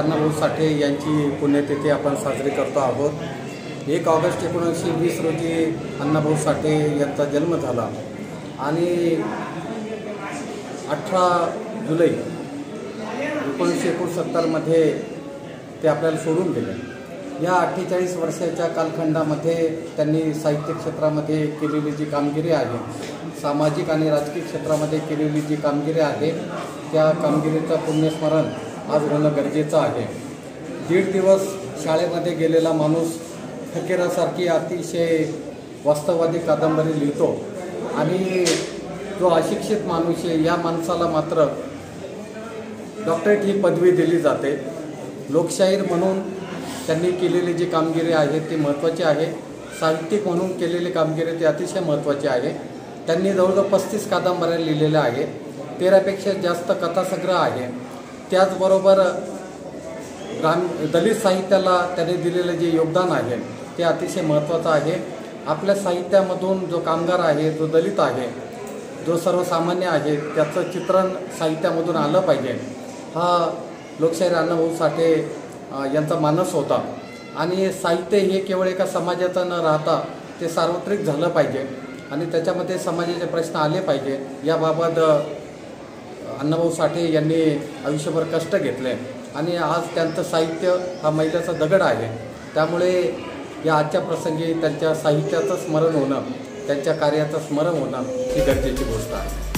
अण्णाभाऊ साठे यांची पुण्यतिथी आपण साजरी करतो आहोत। 1 ऑगस्ट 1920 रोजी अण्णाभाऊ साठे यांचा जन्म झाला आणि 18 जुलै 1969 मध्ये ते आपल्याला सोडून गेले। या 48 वर्षाच्या कालखंडामध्ये त्यांनी साहित्य क्षेत्रामध्ये केलेली जी कामगिरी आहे, सामाजिक आणि राजकीय क्षेत्रामध्ये केलेली जी कामगिरी आहे, त्या कामगिरीचं पुण्यस्मरण आज होणं गरजेचं आहे। 1.5 दिवस शाळेमध्ये गेलेला माणूस फकीरासारखी अतिशय वास्तववादी कादंबरी लिहितो आणि जो अशिक्षित माणूस आहे या माणसाला मात्र डॉक्टरेट ही पदवी दिली जाते। लोकशाहीर म्हणून त्यांनी केलेली जी कामगिरी आहे ती महत्त्वाची आहे। साहित्यिक म्हणून केलेली कामगिरी ती अतिशय महत्त्वाची आहे। त्यांनी जवळजवळ 35 कादंबऱ्या लिहिलेल्या आहे, 13पेक्षा जास्त कथासंग्रह आहे। त्याचबरोबर दलित साहित्याला त्यांनी दिलेलं जे योगदान आहे ते अतिशय महत्त्वाचं आहे। आपल्या साहित्यामधून जो कामगार आहे, जो दलित आहे, जो सर्वसामान्य आहे, त्याचं चित्रण साहित्यामधून आलं पाहिजे, हा लोकशाहीर अण्णाभाऊ साठे यांचा मानस होता। आणि साहित्य हे केवळ एका समाजाचं न राहता ते सार्वत्रिक झालं पाहिजे आणि त्याच्यामध्ये समाजाचे प्रश्न आले पाहिजे। याबाबत अण्णाभाऊ साठे यांनी आयुष्यभर कष्ट घेतले आणि आज त्यांचं साहित्य हा मैलाचा दगड आहे। त्यामुळे या आजच्या प्रसंगी त्यांच्या साहित्याचं स्मरण होणं, त्यांच्या कार्याचं स्मरण होणं ही गरजेची गोष्ट आहे।